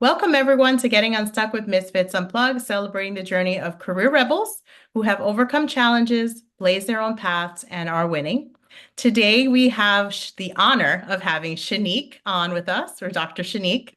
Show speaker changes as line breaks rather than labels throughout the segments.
Welcome, everyone, to Getting Unstuck with Misfits Unplugged, celebrating the journey of career rebels who have overcome challenges, blazed their own paths, and are winning. Today, we have the honor of having Shenique on with us, or Dr. Shenique.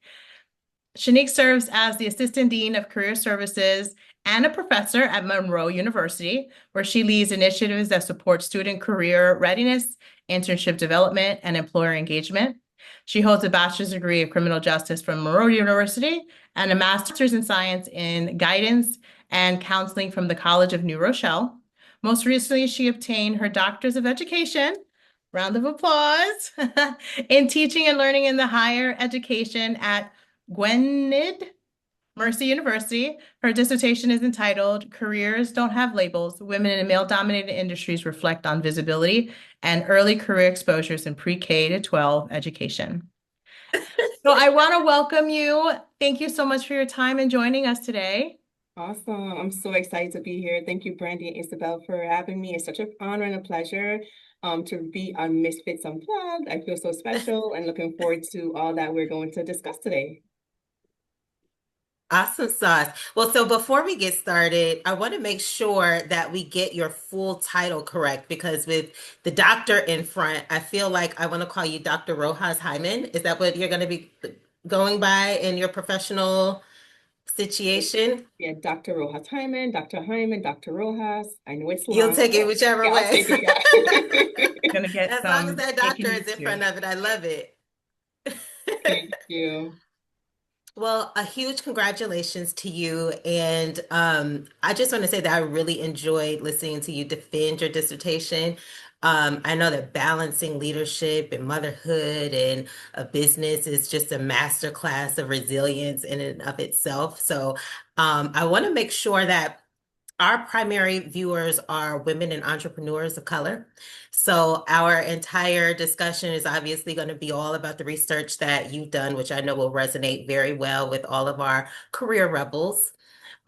Shenique serves as the Assistant Dean of Career Services and a professor at Monroe University, where she leads initiatives that support student career readiness, internship development, and employer engagement. She holds a bachelor's degree of criminal justice from Monroe University and a master's in science in guidance and counseling from the College of New Rochelle. Most recently, she obtained her doctor's of education, round of applause, in teaching and learning in the higher education at Gwynedd Mercy University. Her dissertation is entitled Careers Don't Have Labels, Women in Male-Dominated Industries Reflect on Visibility and Early Career Exposures in Pre-K to 12 Education. So I want to welcome you. Thank you so much for your time and joining us today.
Awesome. I'm so excited to be here. Thank you, Brandy and Isabel, for having me. It's such an honor and a pleasure to be on Misfits Unplugged. I feel so special and looking forward to all that we're going to discuss today.
Awesome sauce. Well, so before we get started, I want to make sure that we get your full title correct because with the doctor in front, I feel like I want to call you Dr. Rojas-Hyman. Is that what you're going to be going by in your professional situation?
Yeah, Dr. Rojas Hyman, Dr. Hyman, Dr. Rojas. I know it's
You'll
long.
take it
So
whichever
yeah, I'll
way.
take it. Yeah.
Gonna get
As long as
some
that
getting
doctor is
used
in
to.
front of it, I love it.
Thank you.
Well, a huge congratulations to you. And I just want to say that I really enjoyed listening to you defend your dissertation. I know that balancing leadership and motherhood and a business is just a masterclass of resilience in and of itself. So I want to make sure that our primary viewers are women and entrepreneurs of color. So our entire discussion is obviously going to be all about the research that you've done, which I know will resonate very well with all of our career rebels.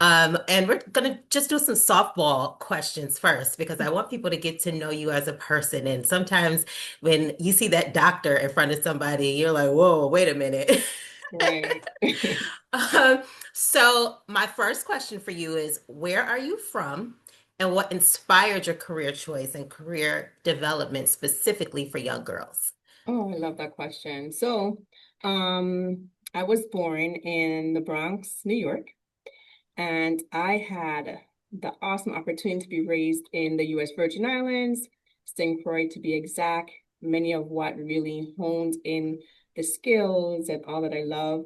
And we're going to just do some softball questions first because I want people to get to know you as a person. And sometimes when you see that doctor in front of somebody, you're like, whoa, wait a minute.
Right.
Um, so my first question for you is, where are you from and what inspired your career choice and career development specifically for young girls?
Oh, I love that question. I was born in the Bronx, New York. And I had the awesome opportunity to be raised in the US Virgin Islands, St. Croix to be exact, many of what really honed in the skills and all that I love.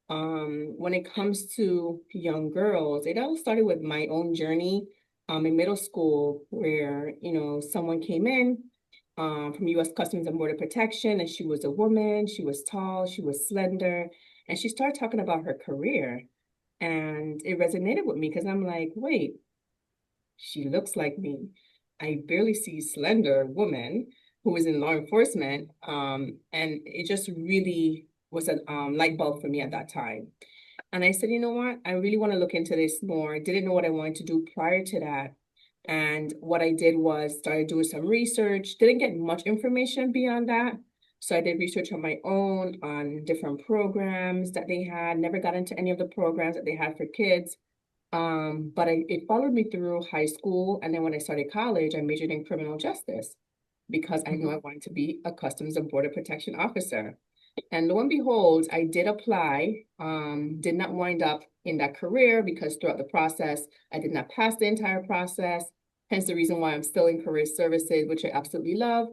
When it comes to young girls, it all started with my own journey in middle school where, someone came in from US Customs and Border Protection and she was a woman, she was tall, she was slender, and she started talking about her career. And it resonated with me because I'm like, wait, she looks like me. I barely see slender woman who is in law enforcement. And it just really was a light bulb for me at that time. And I said, you know what? I really want to look into this more. I didn't know what I wanted to do prior to that. And what I did was started doing some research, didn't get much information beyond that. So I did research on my own on different programs that they had, never got into any of the programs that they had for kids. But it followed me through high school. And then when I started college, I majored in criminal justice because I knew I
Mhm.
wanted to be a Customs and Border Protection officer. And lo and behold, I did apply, did not wind up in that career because throughout the process, I did not pass the entire process. Hence the reason why I'm still in career services, which I absolutely love.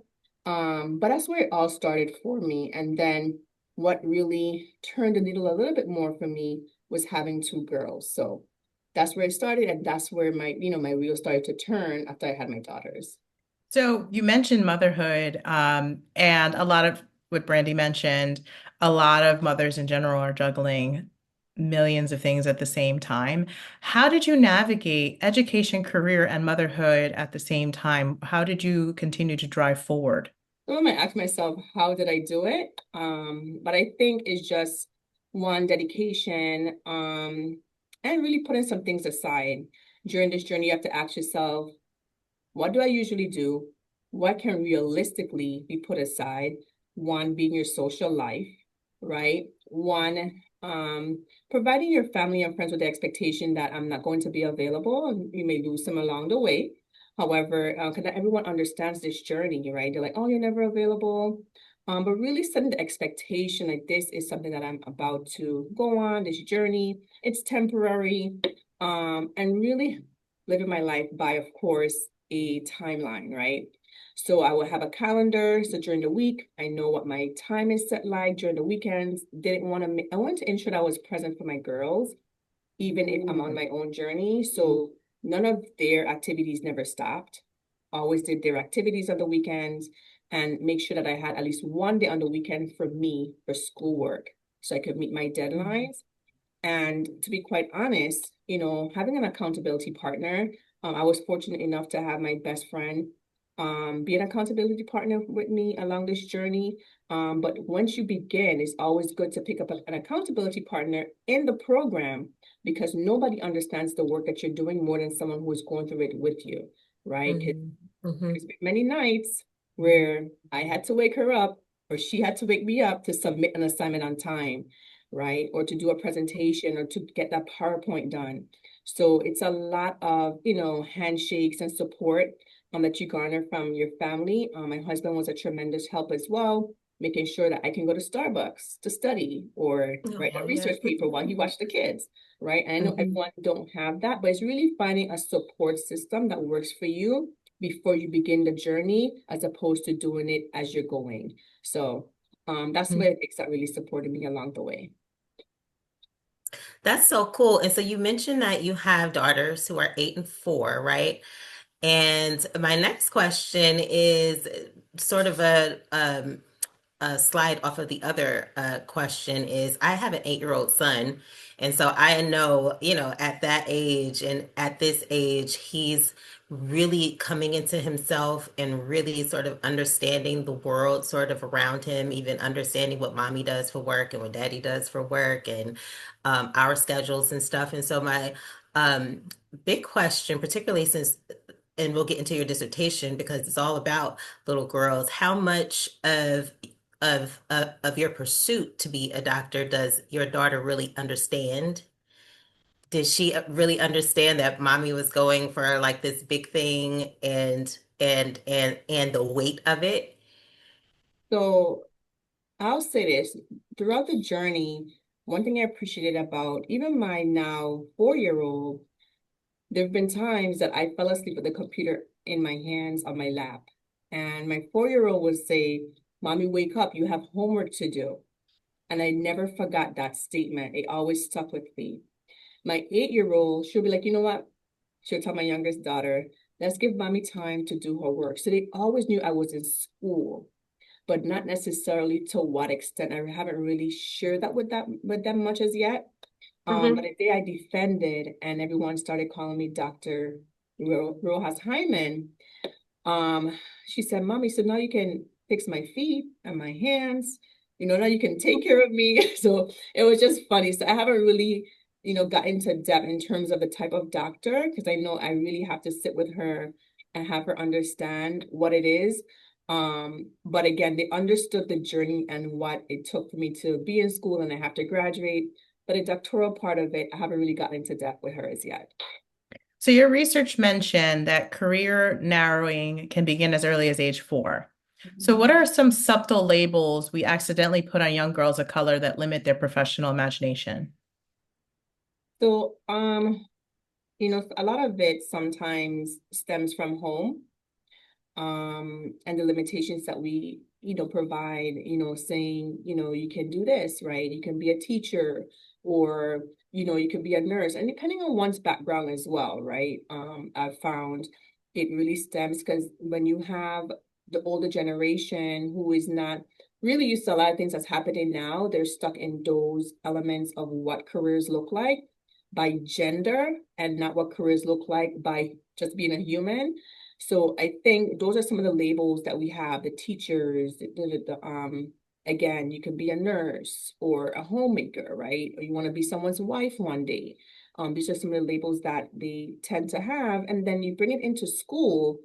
But that's where it all started for me. And then what really turned the needle a little bit more for me was having two girls. So that's where it started, and that's where my wheel started to turn after I had my daughters.
So you mentioned motherhood, and a lot of what Brandy mentioned, a lot of mothers in general are juggling millions of things at the same time. How did you navigate education, career, and motherhood at the same time? How did you continue to drive forward?
So I might ask myself, how did I do it? But I think it's just one dedication, and really putting some things aside. During this journey, you have to ask yourself, what do I usually do? What can realistically be put aside? One being your social life, right? One providing your family and friends with the expectation that I'm not going to be available, and you may lose them along the way. However, because everyone understands this journey, right? They're like, oh, you're never available. But really setting the expectation like this is something that I'm about to go on, this journey. It's temporary. And really living my life by, of course, a timeline, right? So I will have a calendar. So during the week, I know what my time is set like. During the weekends, I wanted to ensure that I was present for my girls, even if I'm on my own journey. So none of their activities never stopped. Always did their activities on the weekends and make sure that I had at least one day on the weekend for me for schoolwork so I could meet my deadlines. And to be quite honest, having an accountability partner, I was fortunate enough to have my best friend be an accountability partner with me along this journey. But once you begin, it's always good to pick up an accountability partner in the program because nobody understands the work that you're doing more than someone who is going through it with you, right? There's been many nights where I had to wake her up or she had to wake me up to submit an assignment on time, right? Or to do a presentation or to get that PowerPoint done. So it's a lot of, handshakes and support that you garner from your family. My husband was a tremendous help as well, making sure that I can go to Starbucks to study or write a research paper while he watched the kids, right? And I know everyone don't have that, but it's really finding a support system that works for you before you begin the journey, as opposed to doing it as you're going. So that's what it takes that really supported me along the way.
That's so cool. And so you mentioned that you have daughters who are 8 and 4, right? And my next question is sort of a slide off of the other question is I have an 8-year-old son. And so I know, at that age and at this age, he's really coming into himself and really sort of understanding the world sort of around him, even understanding what mommy does for work and what daddy does for work and our schedules and stuff. And so my big question, particularly since and we'll get into your dissertation because it's all about little girls. How much of your pursuit to be a doctor does your daughter really understand? Did she really understand that mommy was going for like this big thing and the weight of it?
So I'll say this, throughout the journey, one thing I appreciated about even my now 4-year-old, there have been times that I fell asleep with the computer in my hands on my lap. And my 4-year-old would say, Mommy, wake up, you have homework to do. And I never forgot that statement. It always stuck with me. My 8-year-old, she'll be like, you know what? She'll tell my youngest daughter, let's give mommy time to do her work. So they always knew I was in school, but not necessarily to what extent. I haven't really shared that with them much as yet. But the day I defended and everyone started calling me Dr. Rojas-Hyman, she said, Mommy, so now you can fix my feet and my hands, now you can take care of me. So it was just funny. So I haven't really, got into depth in terms of the type of doctor, because I know I really have to sit with her and have her understand what it is. But again, they understood the journey and what it took for me to be in school and I have to graduate. But the doctoral part of it, I haven't really gotten into depth with her as yet.
So your research mentioned that career narrowing can begin as early as age 4. So what are some subtle labels we accidentally put on young girls of color that limit their professional imagination?
So, a lot of it sometimes stems from home, and the limitations that we, provide, saying, you can do this, right? You can be a teacher or, you can be a nurse, and depending on one's background as well, right? I've found it really stems because when you have the older generation who is not really used to a lot of things that's happening now, they're stuck in those elements of what careers look like by gender and not what careers look like by just being a human. So I think those are some of the labels that we have, the teachers, again, you can be a nurse or a homemaker, right? Or you want to be someone's wife one day. These are some of the labels that they tend to have. And then you bring it into school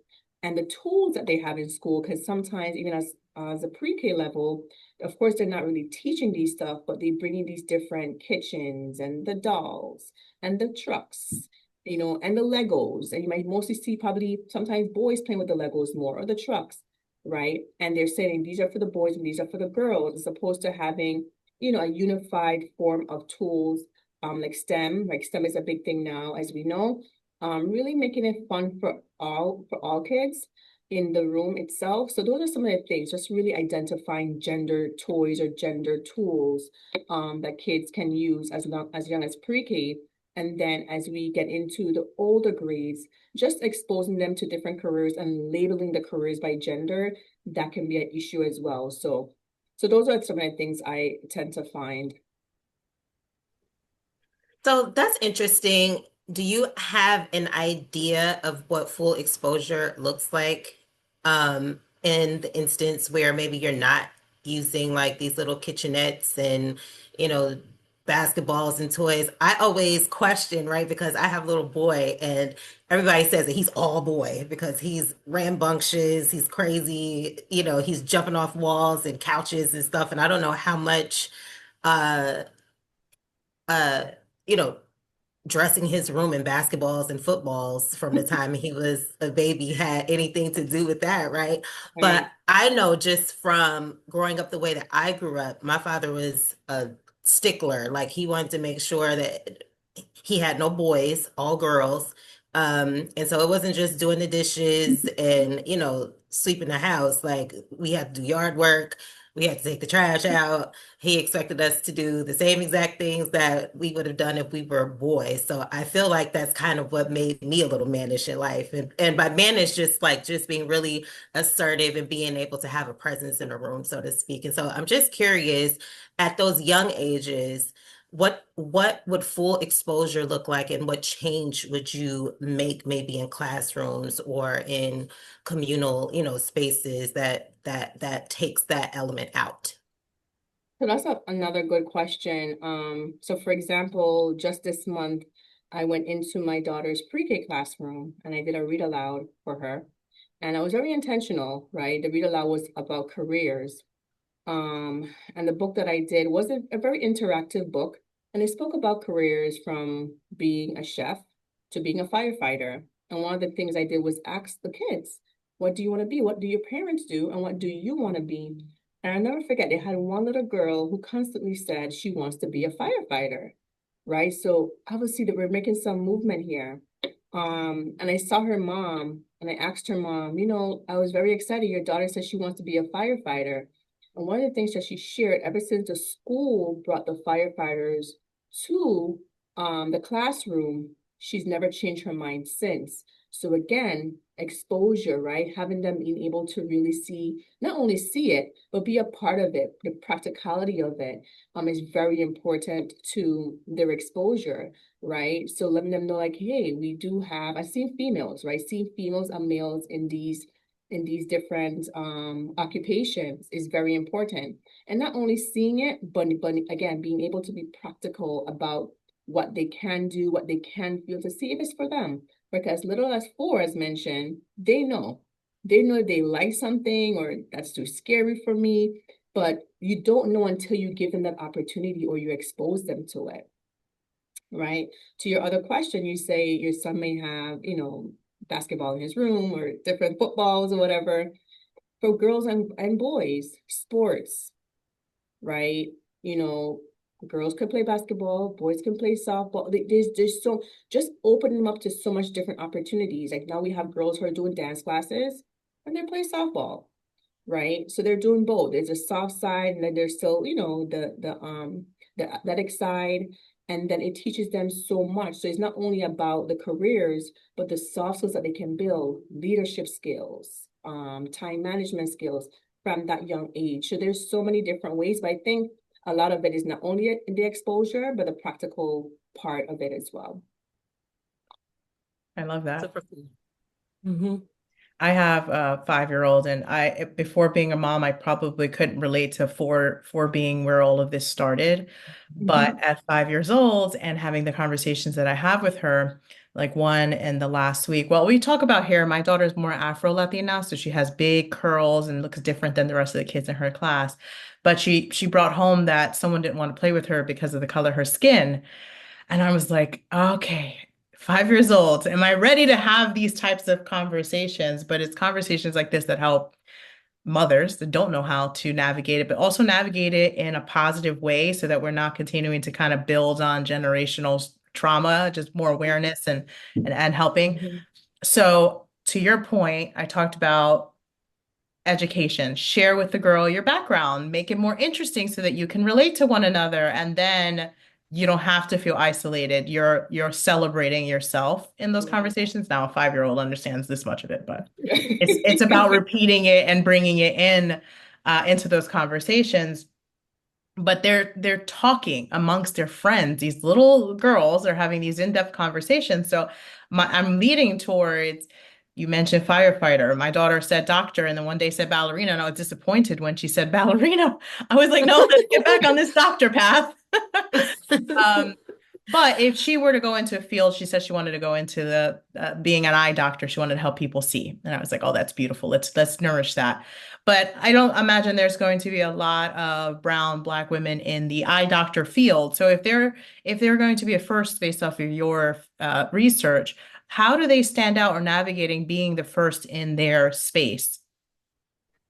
and the tools that they have in school, because sometimes even as as a pre-K level, of course, they're not really teaching these stuff, but they bring in these different kitchens and the dolls and the trucks, you know, and the Legos. And you might mostly see probably sometimes boys playing with the Legos more or the trucks, right? And they're saying these are for the boys and these are for the girls, as opposed to having, you know, a unified form of tools, like STEM. Like STEM is a big thing now, as we know. Really making it fun for all kids in the room itself. So those are some of the things, just really identifying gender toys or gender tools that kids can use as young as pre-K. And then as we get into the older grades, just exposing them to different careers and labeling the careers by gender, that can be an issue as well. So those are some of the things I tend to find.
So that's interesting. Do you have an idea of what full exposure looks like in the instance where maybe you're not using like these little kitchenettes and, you know, basketballs and toys? I always question, right? Because I have a little boy and everybody says that he's all boy because he's rambunctious, he's crazy, you know, he's jumping off walls and couches and stuff. And I don't know how much, uh, uh, you know, dressing his room in basketballs and footballs from the time he was a baby had anything to do with that, right? But
Right.
I know just from growing up the way that I grew up, my father was a stickler. Like he wanted to make sure that he had no boys, all girls. And so it wasn't just doing the dishes and, you know, sweeping the house. Like we had to do yard work. We had to take the trash out. He expected us to do the same exact things that we would have done if we were boys. So I feel like that's kind of what made me a little mannish in life. And by mannish, just like just being really assertive and being able to have a presence in a room, so to speak. And so I'm just curious at those young ages, what would full exposure look like and what change would you make maybe in classrooms or in communal, you know, spaces that takes that element out?
So that's another good question. So for example, just this month, I went into my daughter's pre-K classroom and I did a read aloud for her. And I was very intentional, right? The read aloud was about careers. And the book that I did was a very interactive book. And it spoke about careers from being a chef to being a firefighter. And one of the things I did was ask the kids, what do you want to be? What do your parents do? And what do you want to be? And I'll never forget, they had one little girl who constantly said she wants to be a firefighter, right? So obviously that we're making some movement here. And I saw her mom and I asked her mom, you know, I was very excited. Your daughter says she wants to be a firefighter. And one of the things that she shared, ever since the school brought the firefighters to the classroom, she's never changed her mind since. So again, exposure, right? Having them being able to really see, not only see it, but be a part of it. The practicality of it is very important to their exposure, right? So letting them know like, hey, we do have, I've seen females, right? Seeing females and males in these different occupations is very important. And not only seeing it, but again, being able to be practical about what they can do, what they can feel to see if it's for them. Because little as 4, as mentioned, they know. They know they like something or that's too scary for me, but you don't know until you give them that opportunity or you expose them to it, right? To your other question, you say your son may have, you know, basketball in his room or different footballs or whatever. For girls and boys, sports, right? You know, girls could play basketball, boys can play softball. There's so just open them up to so much different opportunities. Like now we have girls who are doing dance classes and they're playing softball, right? So they're doing both. There's a soft side and then there's still, you know, the athletic side. And then it teaches them so much. So it's not only about the careers, but the soft skills that they can build, leadership skills, time management skills from that young age. So there's so many different ways, but I think a lot of it is not only the exposure, but the practical part of it as well.
I love that.
Super cool. Mm-hmm.
I have a 5-year-old, and before being a mom, I probably couldn't relate to four being where all of this started. But
Mhm.
at 5 years old and having the conversations that I have with her, like one in the last week, well, we talk about hair. My daughter's more Afro-Latina, so she has big curls and looks different than the rest of the kids in her class. But she brought home that someone didn't want to play with her because of the color of her skin. And I was like, okay, 5 years old. Am I ready to have these types of conversations? But it's conversations like this that help mothers that don't know how to navigate it, but also navigate it in a positive way so that we're not continuing to kind of build on generational trauma, just more awareness and helping.
Mhm.
So to your point, I talked about education. Share with the girl your background, make it more interesting so that you can relate to one another, and then you don't have to feel isolated. You're celebrating yourself in those
Yeah.
conversations. Now, a 5-year-old understands this much of it, but it's about repeating it and bringing it in into those conversations. But they're talking amongst their friends. These little girls are having these in-depth conversations. So I'm leading towards, you mentioned firefighter. My daughter said doctor, and then one day said ballerina, and I was disappointed when she said ballerina. I was like, no, let's get back on this doctor path. Um, but if she were to go into a field, she said she wanted to go into the being an eye doctor. She wanted to help people see, and I was like, "Oh, that's beautiful. Let's nourish that." But I don't imagine there's going to be a lot of brown, black women in the eye doctor field. So if they're going to be a first based off of your research, how do they stand out or navigating being the first in their space?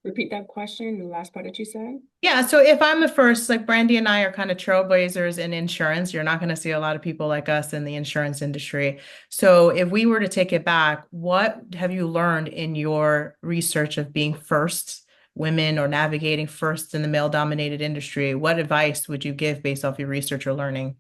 Repeat that question, the last part that you said.
Yeah, so if I'm the first, like Brandy and I are kind of trailblazers in insurance, you're not going to see a lot of people like us in the insurance industry. So if we were to take it back, what have you learned in your research of being first women or navigating first in the male-dominated industry? What advice would you give based off your research or learning?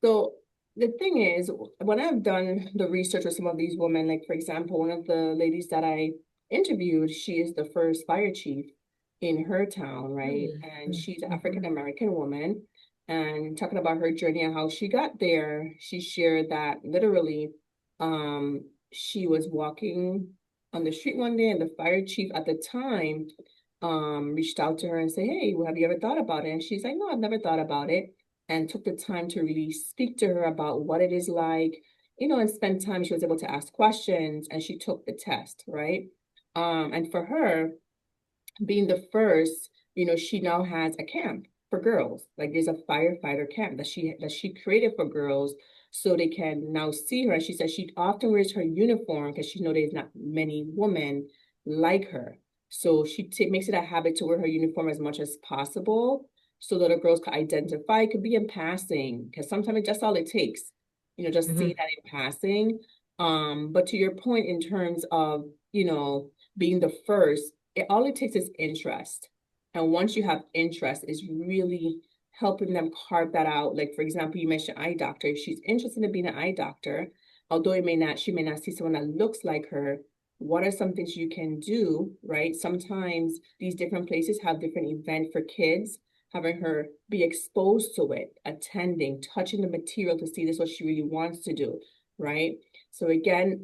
So the thing is, when I've done the research with some of these women, like for example, one of the ladies that I interviewed, she is the first fire chief in her town, right? And she's an African
Mhm.
American woman. And talking about her journey and how she got there, she shared that literally, she was walking on the street one day, and the fire chief at the time, reached out to her and said, "Hey, well, have you ever thought about it?" And she's like, "No, I've never thought about it." And took the time to really speak to her about what it is like, and spend time. She was able to ask questions, and she took the test, right? And for her, being the first, she now has a camp for girls. Like there's a firefighter camp that she created for girls so they can now see her. And she said she often wears her uniform because she knows there's not many women like her. So she makes it a habit to wear her uniform as much as possible so that the girls can identify. It could be in passing because sometimes that's all it takes, just see
Mhm.
that in passing. But to your point in terms of, being the first, all it takes is interest. And once you have interest, is really helping them carve that out. Like, for example, you mentioned eye doctor. She's interested in being an eye doctor, although she may not see someone that looks like her. What are some things you can do, right? Sometimes these different places have different event for kids, having her be exposed to it, attending, touching the material to see this what she really wants to do, right? So again,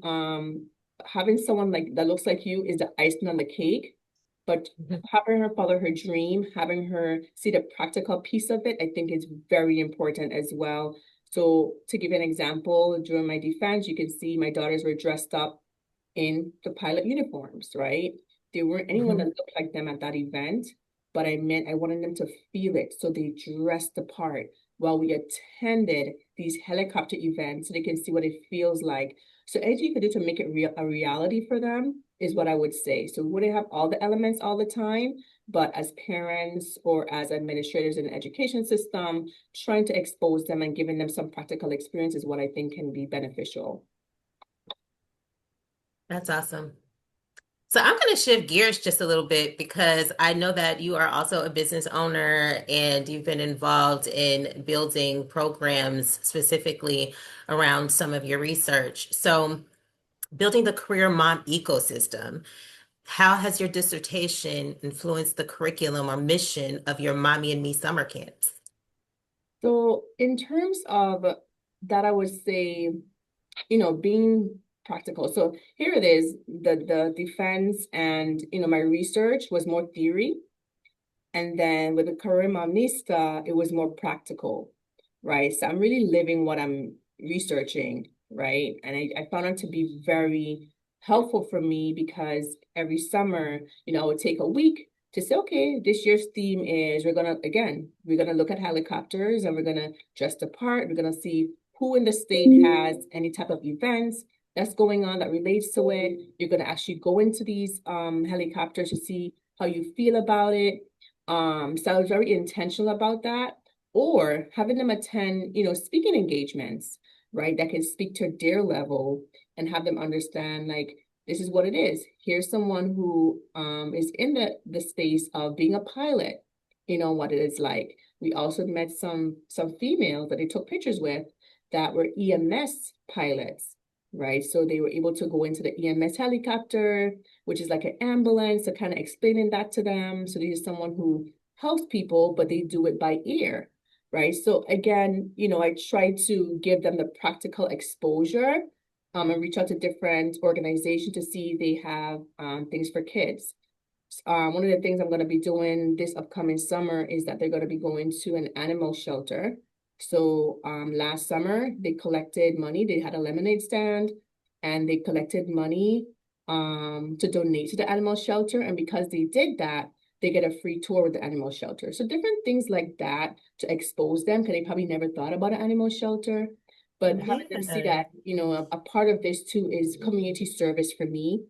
having someone like that looks like you is the icing on the cake, but
Mhm.
having her follow her dream, having her see the practical piece of it, I think is very important as well. So to give an example, during my defense, you can see my daughters were dressed up in the pilot uniforms, right? There weren't anyone that
Mhm.
looked like them at that event, but I wanted them to feel it. So they dressed the part while we attended these helicopter events so they can see what it feels like. So anything you could do to make it a reality for them is what I would say. So we wouldn't have all the elements all the time, but as parents or as administrators in the education system, trying to expose them and giving them some practical experience is what I think can be beneficial.
That's awesome. So I'm going to shift gears just a little bit because I know that you are also a business owner and you've been involved in building programs specifically around some of your research. So, building the career mom ecosystem, how has your dissertation influenced the curriculum or mission of your Mommy and Me summer camps?
So in terms of that, I would say, being practical. So here it is, the defense and, my research was more theory. And then with the career momnista, it was more practical, right? So I'm really living what I'm researching, right? And I found it to be very helpful for me because every summer, I would take a week to say, okay, this year's theme is we're gonna look at helicopters and we're gonna dress the part. We're gonna see who in the state has any type of events that's going on that relates to it. You're gonna actually go into these helicopters to see how you feel about it. So I was very intentional about that, or having them attend, speaking engagements, right? That can speak to their level and have them understand, like, this is what it is. Here's someone who is in the space of being a pilot, what it is like. We also met some females that they took pictures with that were EMS pilots, right? So they were able to go into the EMS helicopter, which is like an ambulance, so kind of explaining that to them. So this is someone who helps people, but they do it by ear, right? So again, I try to give them the practical exposure and reach out to different organizations to see if they have things for kids. One of the things I'm going to be doing this upcoming summer is that they're going to be going to an animal shelter. So last summer, they collected money. They had a lemonade stand and they collected money to donate to the animal shelter. And because they did that, they get a free tour with the animal shelter. So different things like that to expose them, because they probably never thought about an animal shelter. But having them see that, a part of this too is community service for me.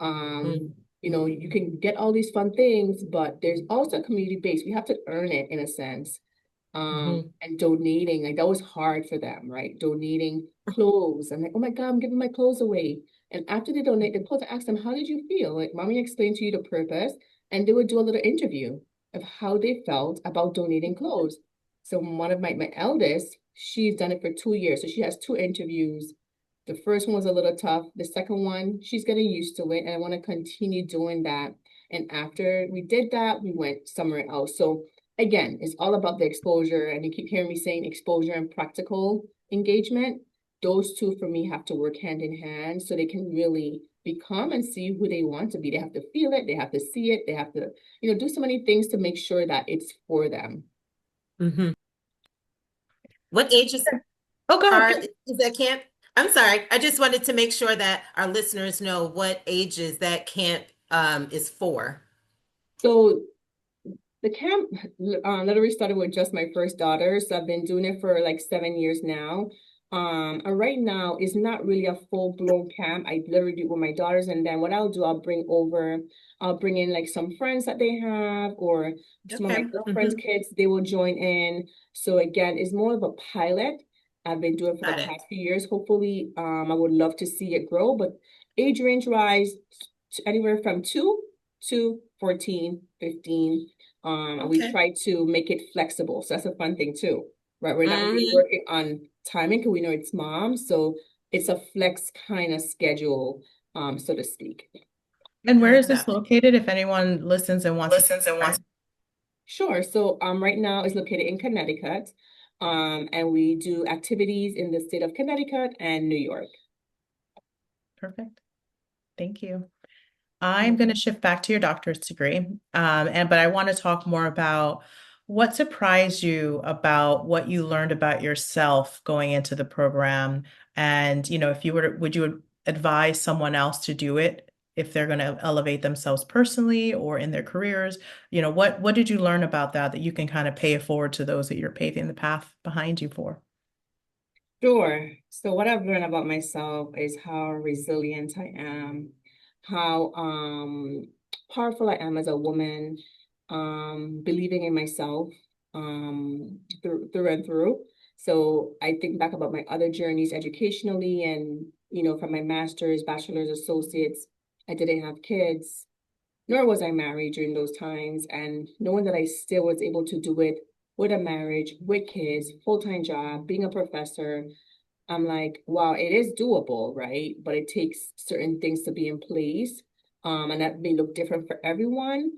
You can get all these fun things, but there's also community base. We have to earn it in a sense. And donating, like that was hard for them, right? Donating clothes. I'm like, oh my God, I'm giving my clothes away. And after they donate the clothes, I ask them, how did you feel? Like, mommy explained to you the purpose. And they would do a little interview of how they felt about donating clothes. So one of my eldest, she's done it for 2 years. So she has 2 interviews. The first one was a little tough. The second one, she's getting used to it. And I want to continue doing that. And after we did that, we went somewhere else. So again, it's all about the exposure. And you keep hearing me saying exposure and practical engagement. Those two for me have to work hand in hand so they can really become and see who they want to be. They have to feel it. They have to see it. They have to, do so many things to make sure that it's for them.
What ages
Oh, go ahead.
is that camp? I'm sorry. I just wanted to make sure that our listeners know what ages that camp is for.
So the camp literally started with just my first daughter. So I've been doing it for like 7 years now. And right now it's not really a full-blown camp. I literally do it with my daughters. And then what I'll do, I'll bring in like some friends that they have, or some of my girlfriends' kids, they will join in. So again, it's more of a pilot. I've been doing it for the past few years. Hopefully, I would love to see it grow, but age range wise, anywhere from 2 to 14, 15. And we try to make it flexible. So that's a fun thing too, right? We're not really working on timing because we know it's mom. So it's a flex kind of schedule, so to speak.
And where is this located if anyone listens and wants to?
Sure. So right now it's located in Connecticut. And we do activities in the state of Connecticut and New York.
Perfect. Thank you. I'm going to shift back to your doctorate degree. But I want to talk more about what surprised you about what you learned about yourself going into the program. And, if you would you advise someone else to do it if they're going to elevate themselves personally or in their careers? What did you learn about that you can kind of pay it forward to those that you're paving the path behind you for?
Sure. So what I've learned about myself is how resilient I am, how powerful I am as a woman, believing in myself through and through. So I think back about my other journeys educationally and, from my master's, bachelor's, associates, I didn't have kids, nor was I married during those times. And knowing that I still was able to do it with a marriage, with kids, full-time job, being a professor, I'm like, wow, it is doable, right? But it takes certain things to be in place. And that may look different for everyone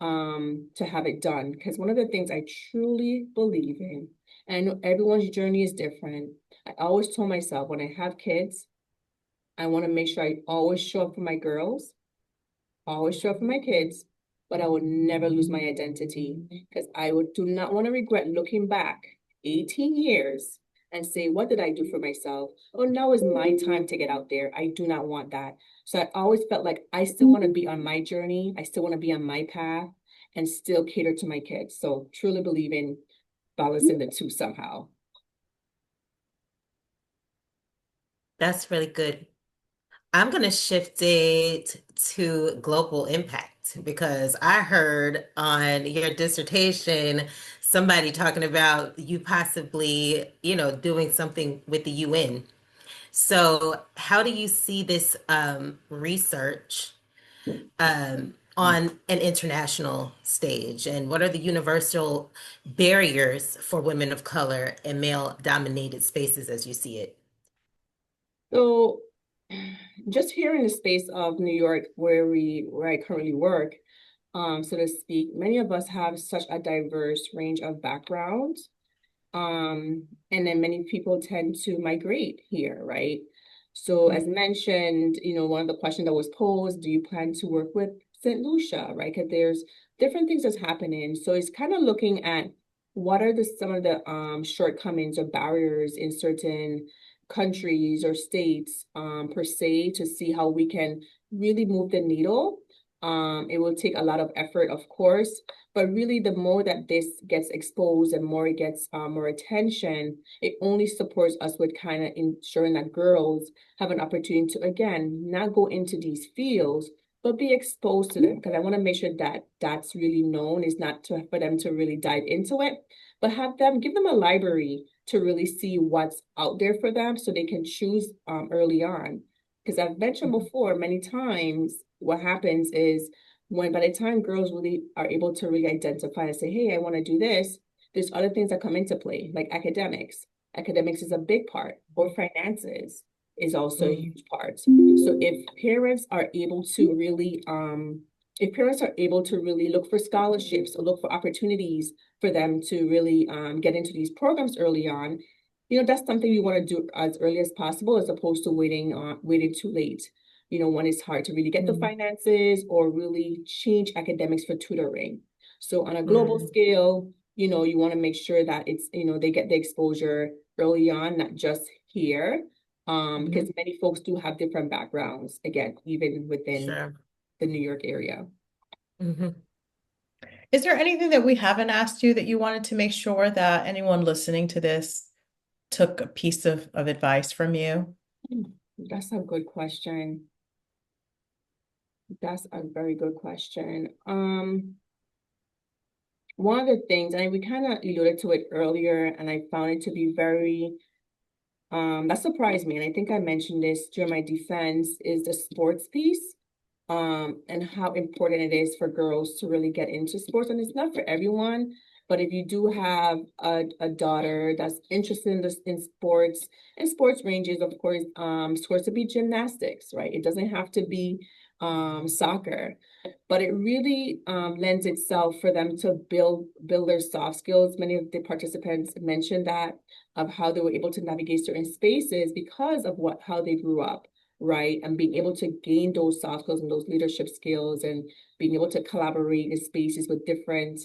to have it done. Because one of the things I truly believe in, and I know everyone's journey is different. I always told myself when I have kids, I want to make sure I always show up for my girls, always show up for my kids, but I would never lose my identity because I would do not want to regret looking back 18 years and say, what did I do for myself? Oh, now is my time to get out there. I do not want that. So I always felt like I still want to be on my journey. I still want to be on my path and still cater to my kids. So truly believe in balancing the two somehow.
That's really good. I'm going to shift it to global impact because I heard on your dissertation somebody talking about you possibly, doing something with the UN. So, how do you see this research on an international stage? And what are the universal barriers for women of color and male-dominated spaces as you see it?
So just here in the space of New York, where I currently work, so to speak, many of us have such a diverse range of backgrounds. And then many people tend to migrate here, right? So as mentioned, one of the questions that was posed, do you plan to work with St. Lucia, right? Because there's different things that's happening. So it's kind of looking at what are some of the shortcomings or barriers in certain countries or states per se to see how we can really move the needle. It will take a lot of effort, of course, but really, the more that this gets exposed and more it gets more attention, it only supports us with kind of ensuring that girls have an opportunity to, again, not go into these fields, but be exposed to them. Because I want to make sure that that's really known. It's not for them to really dive into it, but give them a library to really see what's out there for them so they can choose early on. Because I've mentioned before many times, what happens is when by the time girls really are able to really identify and say, hey, I want to do this, there's other things that come into play, like academics. Academics is a big part, or finances is also a huge part. So if parents are able to really look for scholarships or look for opportunities for them to really get into these programs early on, that's something we want to do as early as possible, as opposed to waiting too late. When it's hard to really get the finances or really change academics for tutoring. So on a global scale, you want to make sure that it's, they get the exposure early on, not just here. Because many folks do have different backgrounds, again, even within
Sure.
the New York area.
Mhm.
Is there anything that we haven't asked you that you wanted to make sure that anyone listening to this took a piece of advice from you?
That's a good question. That's a very good question. One of the things, and we kind of alluded to it earlier, and I found it to be very, that surprised me. And I think I mentioned this during my defense, is the sports piece, and how important it is for girls to really get into sports. And it's not for everyone, but if you do have a daughter that's interested in sports, and sports ranges, of course, sports to be gymnastics, right? It doesn't have to be soccer, but it really lends itself for them to build their soft skills. Many of the participants mentioned that, of how they were able to navigate certain spaces because of how they grew up, right? And being able to gain those soft skills and those leadership skills, and being able to collaborate in spaces with different,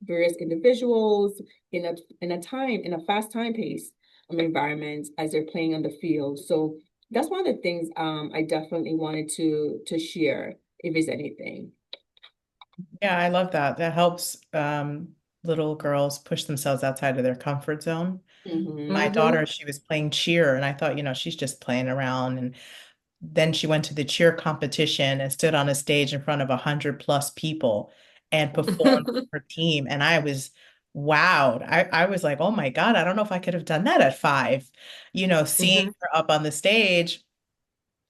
various individuals in a fast time pace environment as they're playing on the field. So that's one of the things I definitely wanted to share, if there's anything.
Yeah, I love that. That helps little girls push themselves outside of their comfort zone. My daughter, she was playing cheer, and I thought, she's just playing around. And then she went to the cheer competition and stood on a stage in front of 100+ people and performed for her team. And I was wowed. I was like, oh my God, I don't know if I could have done that at 5. Seeing
Mhm.
her up on the stage.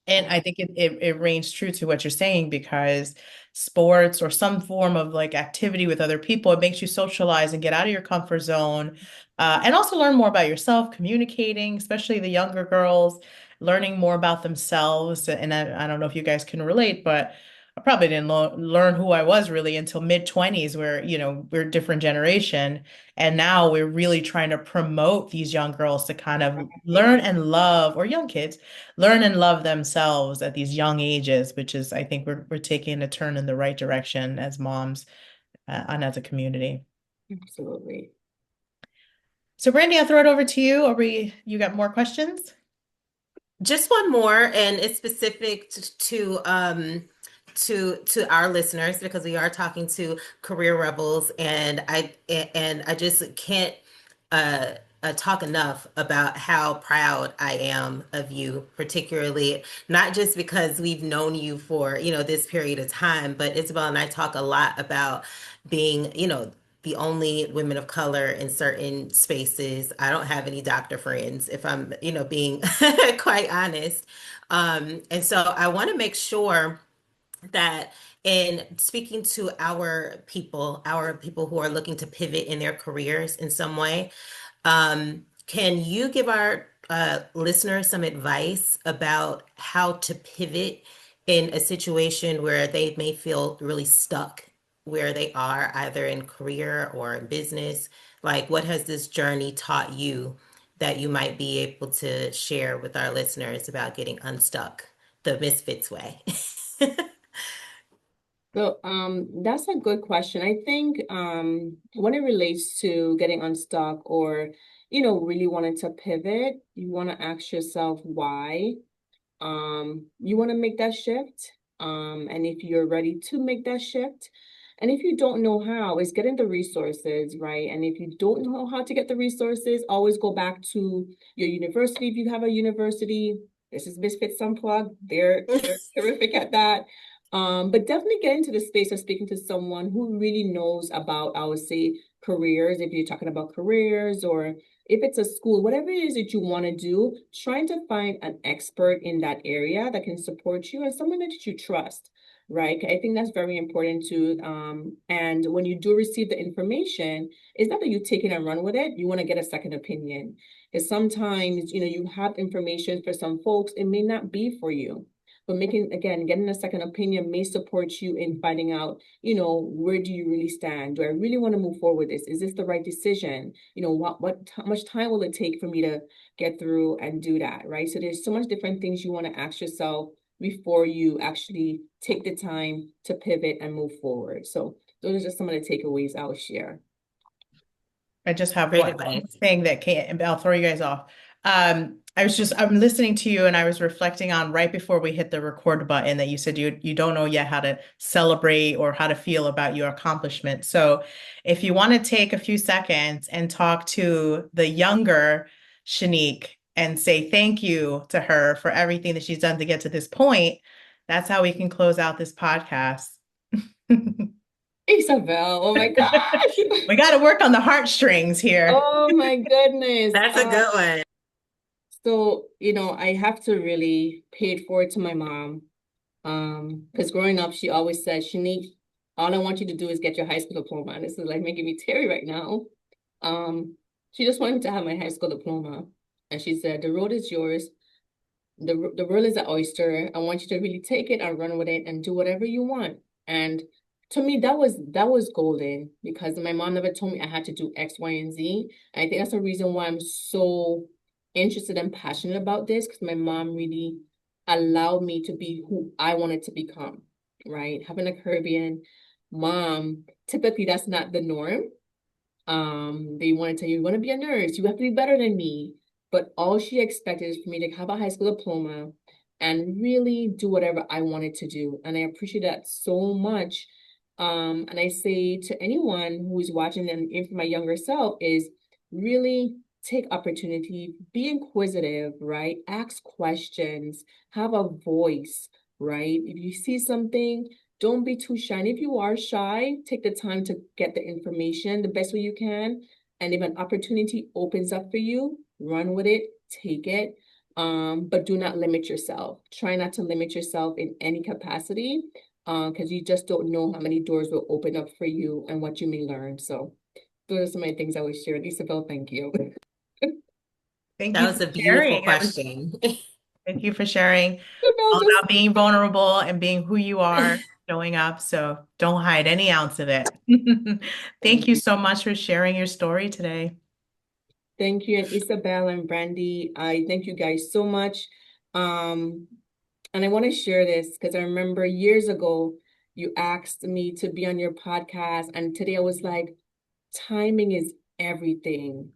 And I think it rings true to what you're saying, because sports or some form of like activity with other people, it makes you socialize and get out of your comfort zone, and also learn more about yourself, communicating, especially the younger girls, learning more about themselves. And I don't know if you guys can relate, but I probably didn't learn who I was really until mid-20s, where, we're a different generation. And now we're really trying to promote these young girls to kind of learn and love, or young kids, learn and love themselves at these young ages, which is, I think we're taking a turn in the right direction as moms, and as a community.
Absolutely.
So Brandy, I'll throw it over to you. You got more questions?
Just one more, and it's specific to our listeners because we are talking to career rebels, and I just can't uh, talk enough about how proud I am of you, particularly not just because we've known you for, this period of time, but Isabel and I talk a lot about being, the only women of color in certain spaces. I don't have any doctor friends, if I'm, being quite honest. And so I want to make sure that in speaking to our people who are looking to pivot in their careers in some way, can you give our listeners some advice about how to pivot in a situation where they may feel really stuck where they are, either in career or in business? Like, what has this journey taught you that you might be able to share with our listeners about getting unstuck the Misfits way?
So, that's a good question. I think, when it relates to getting unstuck or, really wanting to pivot, you want to ask yourself why, you want to make that shift. And if you're ready to make that shift, and if you don't know how, it's getting the resources, right? And if you don't know how to get the resources, always go back to your university. If you have a university, this is Misfits Unplugged. They're terrific at that. But definitely get into the space of speaking to someone who really knows about, I would say, careers. If you're talking about careers, or if it's a school, whatever it is that you want to do, trying to find an expert in that area that can support you and someone that you trust, right? I think that's very important too. And when you do receive the information, it's not that you take it and run with it. You want to get a second opinion. Because sometimes, you have information for some folks, it may not be for you. But getting a second opinion may support you in finding out, where do you really stand? Do I really want to move forward with this? Is this the right decision? How much time will it take for me to get through and do that, right? So there's so much different things you want to ask yourself before you actually take the time to pivot and move forward. So those are just some of the takeaways I would share.
I just have
Great
one
advice.
thing that can't, I'll throw you guys off. I'm listening to you and I was reflecting on right before we hit the record button that you said you don't know yet how to celebrate or how to feel about your accomplishment. So if you want to take a few seconds and talk to the younger Shenique and say thank you to her for everything that she's done to get to this point, that's how we can close out this podcast.
Isabel, oh my gosh.
We got to work on the heartstrings here.
Oh my goodness.
That's a good one.
So, I have to really pay it forward to my mom. Because growing up, she always said, Shenique, all I want you to do is get your high school diploma. And this is like making me teary right now. She just wanted me to have my high school diploma. And she said, the road is yours. The world is an oyster. I want you to really take it and run with it and do whatever you want. And to me, that was golden, because my mom never told me I had to do X, Y, and Z. And I think that's the reason why I'm so interested and passionate about this, because my mom really allowed me to be who I wanted to become, right? Having a Caribbean mom, typically that's not the norm. They want to tell you, you want to be a nurse, you have to be better than me. But all she expected is for me to have a high school diploma and really do whatever I wanted to do. And I appreciate that so much. And I say to anyone who is watching, and even my younger self, is really take opportunity, be inquisitive, right? Ask questions, have a voice, right? If you see something, don't be too shy. And if you are shy, take the time to get the information the best way you can. And if an opportunity opens up for you, run with it, take it. But do not limit yourself. Try not to limit yourself in any capacity, because you just don't know how many doors will open up for you and what you may learn. So those are some of the things I would share. Isabel, thank you.
Thank
That
you for
was a beautiful
sharing.
question.
Thank you for sharing
Isabel
all
just
about being vulnerable and being who you are. showing up. So don't hide any ounce of it. Thank
Thank
you
you.
so much for sharing your story today.
Thank you, and Isabel and Brandy. I thank you guys so much. Um, and I want to share this because I remember years ago you asked me to be on your podcast, and today I was like, timing is everything.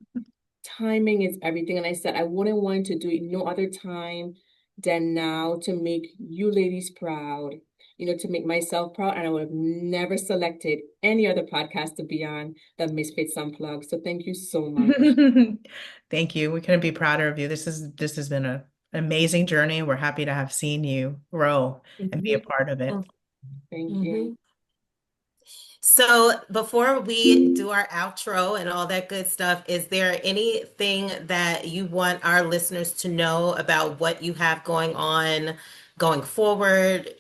Timing is everything. And I said I wouldn't want to do it no other time than now to make you ladies proud, to make myself proud. And I would have never selected any other podcast to be on than Misfits Unplugged. So thank you so much.
Thank you. We couldn't be prouder of you. This has been an amazing journey. We're happy to have seen you grow and be a
Mhm.
part of it.
Thank you.
Mhm. So before we do our outro and all that good stuff, is there anything that you want our listeners to know about what you have going on going forward?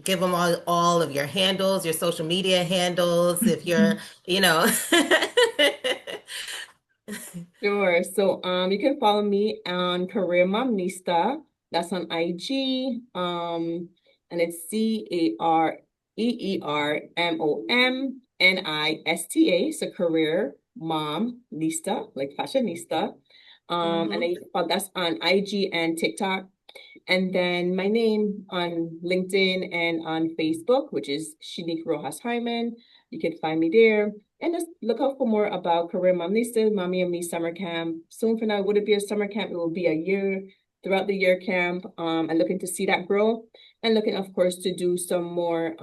Give them all of your handles, your social media handles, if you're, you know.
Sure. So you can follow me on Career Momnista. That's on IG. And it's CareerMomnista. So Career Mom Nista, like fashionista. And
Mhm.
that's on IG and TikTok. And then my name on LinkedIn and on Facebook, which is Shenique Rojas-Hyman. You can find me there. And just look out for more about Career Momnista, Mommy and Me Summer Camp. Soon for now, would it be a summer camp? It will be a year, throughout the year camp. And looking to see that grow. And looking, of course, to do some more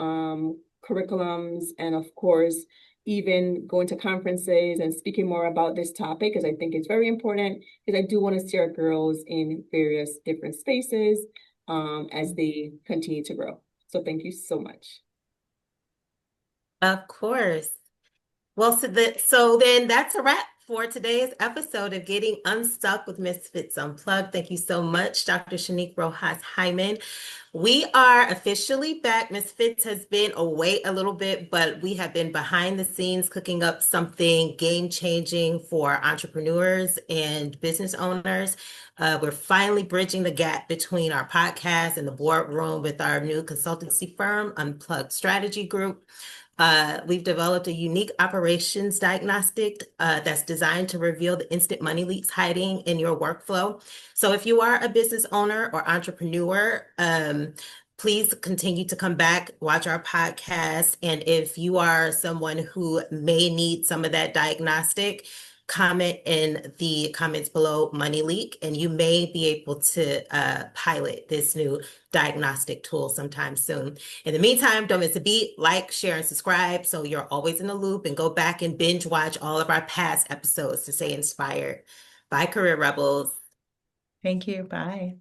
curriculums and, of course, even going to conferences and speaking more about this topic because I think it's very important because I do want to see our girls in various different spaces as they continue to grow. So thank you so much.
Of course. Well, so then that's a wrap for today's episode of Getting Unstuck with Misfits Unplugged. Thank you so much, Dr. Shenique Rojas-Hyman. We are officially back. Misfits has been away a little bit, but we have been behind the scenes cooking up something game-changing for entrepreneurs and business owners. We're finally bridging the gap between our podcast and the boardroom with our new consultancy firm, Unplugged Strategy Group. We've developed a unique operations diagnostic that's designed to reveal the instant money leaks hiding in your workflow. So if you are a business owner or entrepreneur, please continue to come back, watch our podcast. And if you are someone who may need some of that diagnostic, comment in the comments below money leak, and you may be able to pilot this new diagnostic tool sometime soon. In the meantime, don't miss a beat, like, share, and subscribe so you're always in the loop, and go back and binge watch all of our past episodes to stay inspired. Bye, Career Rebels.
Thank you. Bye.